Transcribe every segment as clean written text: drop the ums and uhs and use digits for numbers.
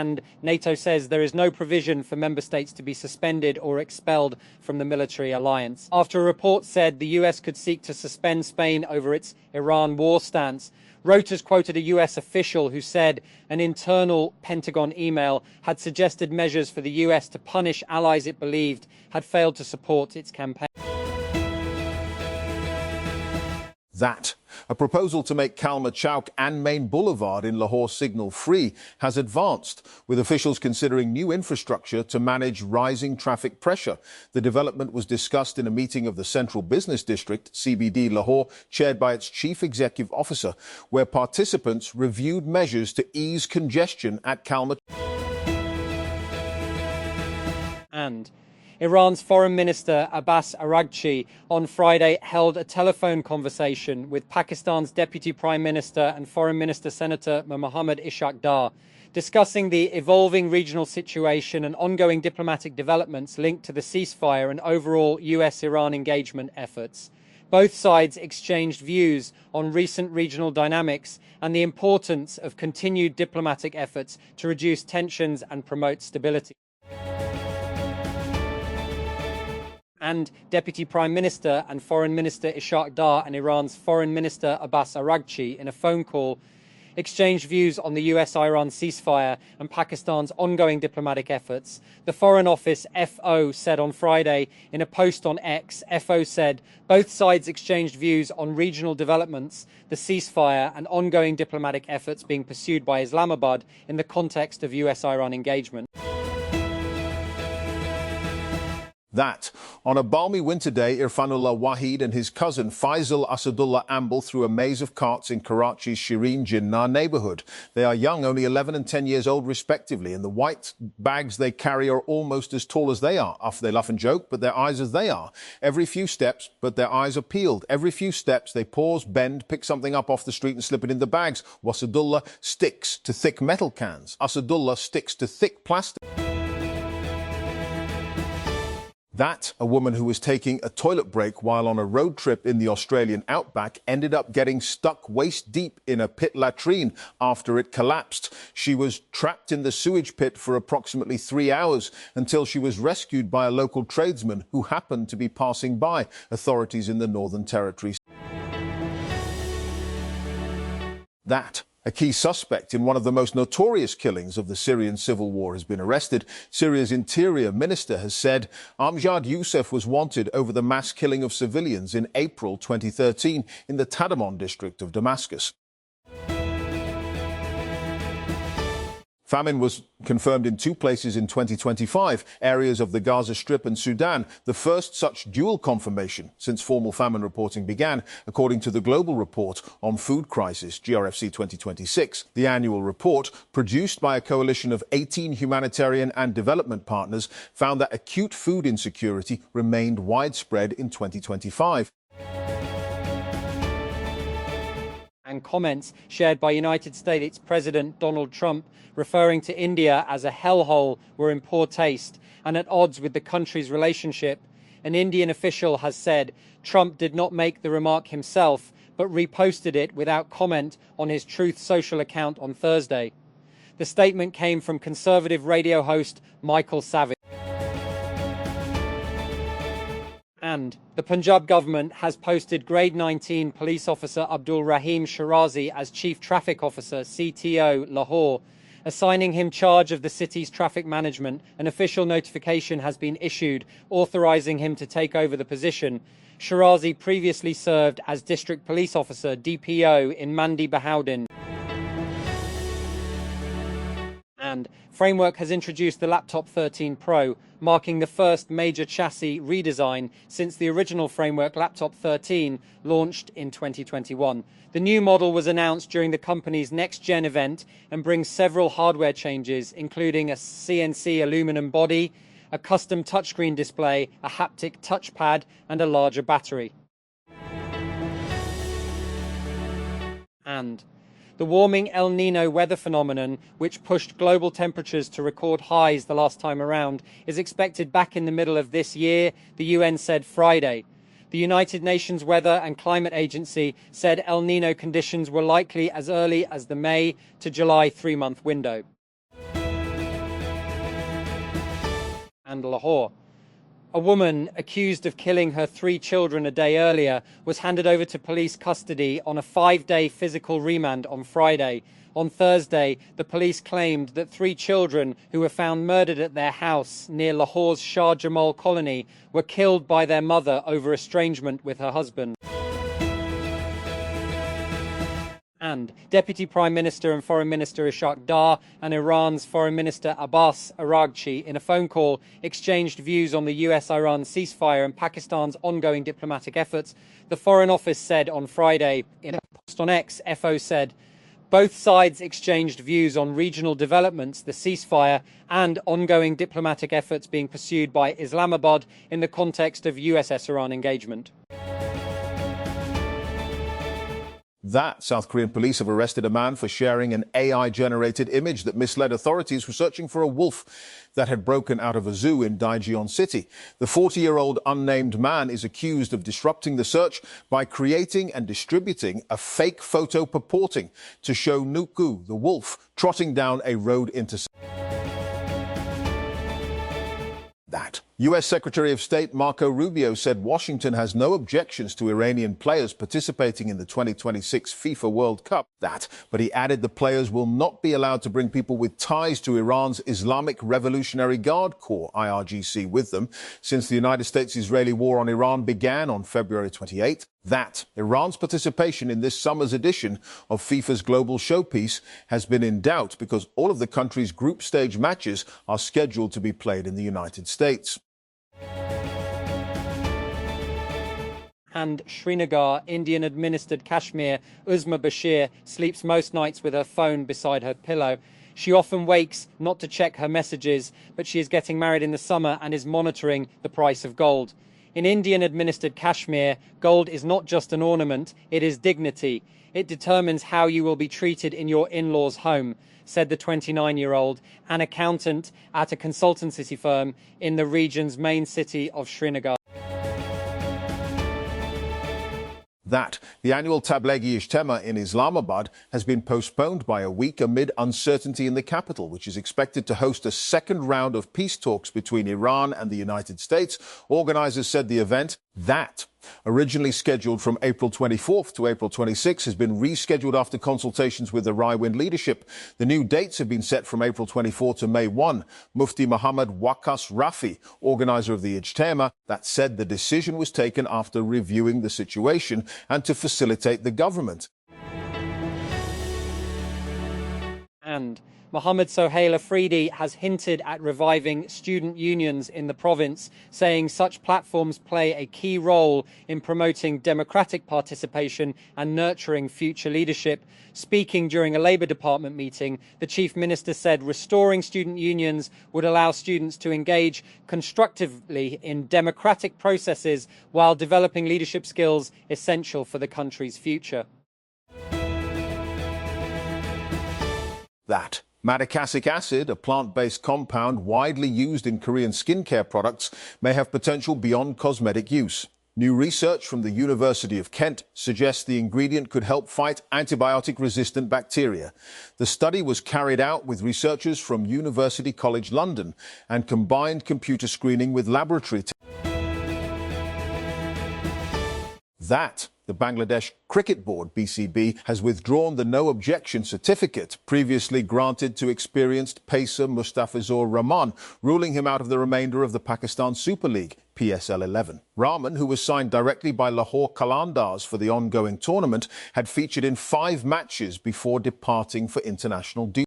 and NATO says there is no provision for member states to be suspended or expelled from the military alliance. After a report said the US could seek to suspend Spain over its Iran war stance, Reuters quoted a US official who said an internal Pentagon email had suggested measures for the US to punish allies it believed had failed to support its campaign. That. A proposal to make Kalma Chowk and Main Boulevard in Lahore signal-free has advanced, with officials considering new infrastructure to manage rising traffic pressure. The development was discussed in a meeting of the Central Business District, CBD Lahore, chaired by its chief executive officer, where participants reviewed measures to ease congestion at Kalma. And Iran's Foreign Minister Abbas Araghchi on Friday held a telephone conversation with Pakistan's Deputy Prime Minister and Foreign Minister Senator Mohammad Ishaq Dar, discussing the evolving regional situation and ongoing diplomatic developments linked to the ceasefire and overall US-Iran engagement efforts. Both sides exchanged views on recent regional dynamics and the importance of continued diplomatic efforts to reduce tensions and promote stability. And Deputy Prime Minister and Foreign Minister Ishaq Dar and Iran's Foreign Minister Abbas Araghchi, in a phone call, exchanged views on the US-Iran ceasefire and Pakistan's ongoing diplomatic efforts. The Foreign Office FO said on Friday in a post on X, FO said both sides exchanged views on regional developments, the ceasefire and ongoing diplomatic efforts being pursued by Islamabad in the context of US-Iran engagement. That. On a balmy winter day, Irfanullah Wahid and his cousin Faisal Asadullah amble through a maze of carts in Karachi's Shireen Jinnah neighbourhood. They are young, only 11 and 10 years old respectively, and the white bags they carry are almost as tall as they are. They laugh and joke, but their eyes as they are. Every few steps, but their eyes are peeled. Every few steps, they pause, bend, pick something up off the street and slip it in the bags. Wasadullah sticks to thick metal cans. Asadullah sticks to thick plastic. That, a woman who was taking a toilet break while on a road trip in the Australian outback ended up getting stuck waist deep in a pit latrine after it collapsed. She was trapped in the sewage pit for approximately 3 hours until she was rescued by a local tradesman who happened to be passing by, authorities in the Northern Territory. That. A key suspect in one of the most notorious killings of the Syrian civil war has been arrested. Syria's interior minister has said Amjad Youssef was wanted over the mass killing of civilians in April 2013 in the Tadamon district of Damascus. Famine was confirmed in 2 places in 2025, areas of the Gaza Strip and Sudan, the first such dual confirmation since formal famine reporting began, according to the Global Report on Food Crisis, GRFC 2026. The annual report, produced by a coalition of 18 humanitarian and development partners, found that acute food insecurity remained widespread in 2025. And comments shared by United States President Donald Trump referring to India as a hellhole were in poor taste and at odds with the country's relationship. An Indian official has said Trump did not make the remark himself, but reposted it without comment on his Truth Social account on Thursday. The statement came from conservative radio host Michael Savage. And the Punjab government has posted Grade 19 police officer Abdul Rahim Shirazi as Chief Traffic Officer, CTO, Lahore, assigning him charge of the city's traffic management. An official notification has been issued authorising him to take over the position. Shirazi previously served as District Police Officer, DPO, in Mandi Bahauddin. And Framework has introduced the Laptop 13 Pro, marking the first major chassis redesign since the original Framework Laptop 13 launched in 2021. The new model was announced during the company's Next Gen event and brings several hardware changes, including a CNC aluminum body, a custom touchscreen display, a haptic touchpad, and a larger battery. And the warming El Nino weather phenomenon, which pushed global temperatures to record highs the last time around, is expected back in the middle of this year, the UN said Friday. The United Nations Weather and Climate Agency said El Nino conditions were likely as early as the May to July 3-month window. and Lahore. A woman accused of killing her 3 children a day earlier was handed over to police custody on a 5-day physical remand on Friday. On Thursday, the police claimed that 3 children who were found murdered at their house near Lahore's Shah Jamal colony were killed by their mother over estrangement with her husband. And Deputy Prime Minister and Foreign Minister Ishaq Dar and Iran's Foreign Minister Abbas Araghchi, in a phone call, exchanged views on the US-Iran ceasefire and Pakistan's ongoing diplomatic efforts. The Foreign Office said on Friday, in a post on X, FO said, both sides exchanged views on regional developments, the ceasefire, and ongoing diplomatic efforts being pursued by Islamabad in the context of USS-Iran engagement. That South Korean police have arrested a man for sharing an AI-generated image that misled authorities who were searching for a wolf that had broken out of a zoo in Daejeon City. The 40-year-old unnamed man is accused of disrupting the search by creating and distributing a fake photo purporting to show Nuku, the wolf, trotting down a road intersection. That U.S. Secretary of State Marco Rubio said Washington has no objections to Iranian players participating in the 2026 FIFA World Cup. But he added the players will not be allowed to bring people with ties to Iran's Islamic Revolutionary Guard Corps, IRGC, with them since the United States-Israeli war on Iran began on February 28. Iran's participation in this summer's edition of FIFA's Global Showpiece has been in doubt because all of the country's group stage matches are scheduled to be played in the United States. And Srinagar, Indian-administered Kashmir, Uzma Bashir sleeps most nights with her phone beside her pillow. She often wakes not to check her messages, but she is getting married in the summer and is monitoring the price of gold. In Indian-administered Kashmir, gold is not just an ornament, it is dignity. It determines how you will be treated in your in-laws' home, said the 29-year-old, an accountant at a consultancy firm in the region's main city of Srinagar. The annual Tablighi Ijtema in Islamabad has been postponed by a week amid uncertainty in the capital, which is expected to host a second round of peace talks between Iran and the United States. Organizers said the event, originally scheduled from April 24th to April 26th, has been rescheduled after consultations with the Raiwind leadership. The new dates have been set from April 24 to May 1. Mufti Muhammad Waqas Rafi, organizer of the Ijtema, said the decision was taken after reviewing the situation and to facilitate the government. And Mohammed Sohail Afridi has hinted at reviving student unions in the province, saying such platforms play a key role in promoting democratic participation and nurturing future leadership. Speaking during a Labour Department meeting, the Chief Minister said restoring student unions would allow students to engage constructively in democratic processes while developing leadership skills essential for the country's future. Madecassic acid, a plant-based compound widely used in Korean skincare products, may have potential beyond cosmetic use. New research from the University of Kent suggests the ingredient could help fight antibiotic-resistant bacteria. The study was carried out with researchers from University College London and combined computer screening with laboratory tests. The Bangladesh Cricket Board, BCB, has withdrawn the no objection certificate previously granted to experienced pacer Mustafizur Rahman, ruling him out of the remainder of the Pakistan Super League, PSL 11. Rahman, who was signed directly by Lahore Qalandars for the ongoing tournament, had featured in 5 matches before departing for international duty.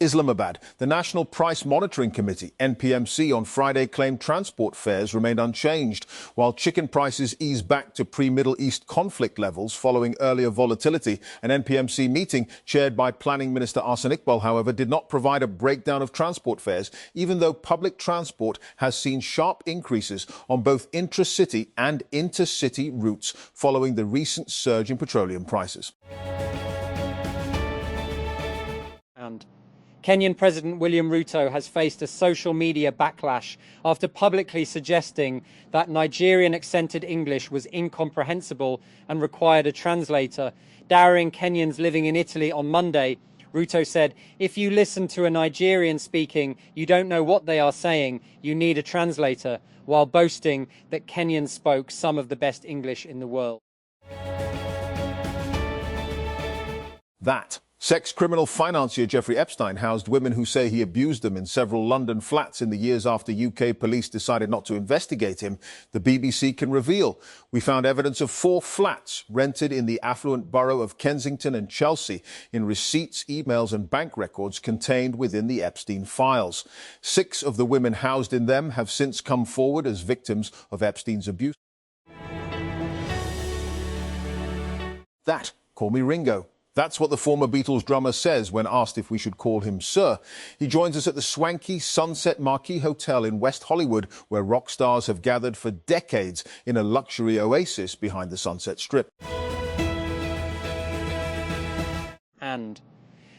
Islamabad. The National Price Monitoring Committee, NPMC, on Friday claimed transport fares remained unchanged, while chicken prices eased back to pre-Middle East conflict levels following earlier volatility. An NPMC meeting chaired by Planning Minister Ahsan Iqbal, however, did not provide a breakdown of transport fares, even though public transport has seen sharp increases on both intra-city and intercity routes following the recent surge in petroleum prices. And Kenyan President William Ruto has faced a social media backlash after publicly suggesting that Nigerian accented English was incomprehensible and required a translator. Dowering Kenyans living in Italy on Monday, Ruto said, "If you listen to a Nigerian speaking, you don't know what they are saying. You need a translator," while boasting that Kenyans spoke some of the best English in the world. That. Sex criminal financier Jeffrey Epstein housed women who say he abused them in several London flats in the years after UK police decided not to investigate him, the BBC can reveal. We found evidence of 4 flats rented in the affluent borough of Kensington and Chelsea in receipts, emails and bank records contained within the Epstein files. 6 of the women housed in them have since come forward as victims of Epstein's abuse. That. Call me Ringo. That's what the former Beatles drummer says when asked if we should call him Sir. He joins us at the swanky Sunset Marquis Hotel in West Hollywood, where rock stars have gathered for decades in a luxury oasis behind the Sunset Strip. And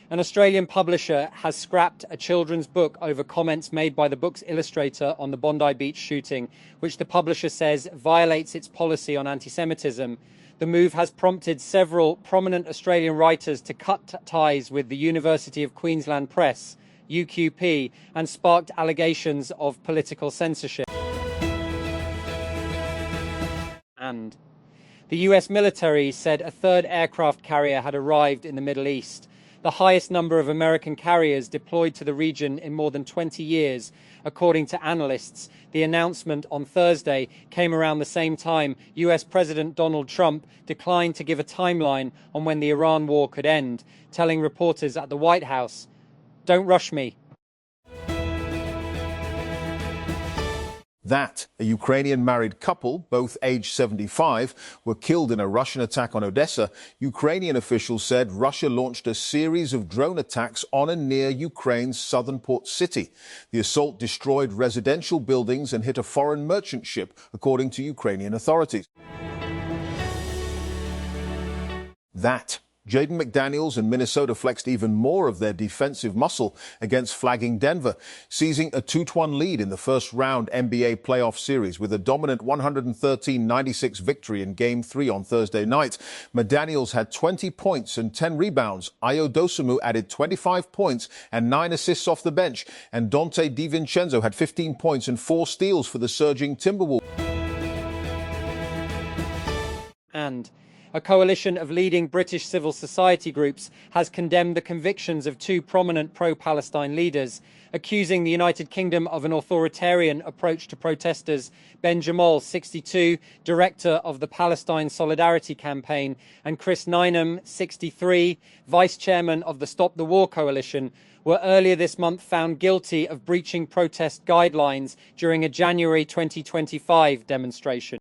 an Australian publisher has scrapped a children's book over comments made by the book's illustrator on the Bondi Beach shooting, which the publisher says violates its policy on anti-Semitism. The move has prompted several prominent Australian writers to cut ties with the University of Queensland Press, UQP, and sparked allegations of political censorship. And the US military said a 3rd aircraft carrier had arrived in the Middle East, the highest number of American carriers deployed to the region in more than 20 years. According to analysts, the announcement on Thursday came around the same time US President Donald Trump declined to give a timeline on when the Iran war could end, telling reporters at the White House, "Don't rush me." That. A Ukrainian married couple, both aged 75, were killed in a Russian attack on Odessa. Ukrainian officials said Russia launched a series of drone attacks on and near Ukraine's southern port city. The assault destroyed residential buildings and hit a foreign merchant ship, according to Ukrainian authorities. That. Jaden McDaniels and Minnesota flexed even more of their defensive muscle against flagging Denver, seizing a 2-1 lead in the first round NBA playoff series with a dominant 113-96 victory in Game 3 on Thursday night. McDaniels had 20 points and 10 rebounds. Ayo Dosunmu added 25 points and 9 assists off the bench. And Dante DiVincenzo had 15 points and 4 steals for the surging Timberwolves. And a coalition of leading British civil society groups has condemned the convictions of 2 prominent pro-Palestine leaders, accusing the United Kingdom of an authoritarian approach to protesters. Ben Jamal, 62, director of the Palestine Solidarity Campaign, and Chris Nineham, 63, vice chairman of the Stop the War Coalition, were earlier this month found guilty of breaching protest guidelines during a January 2025 demonstration.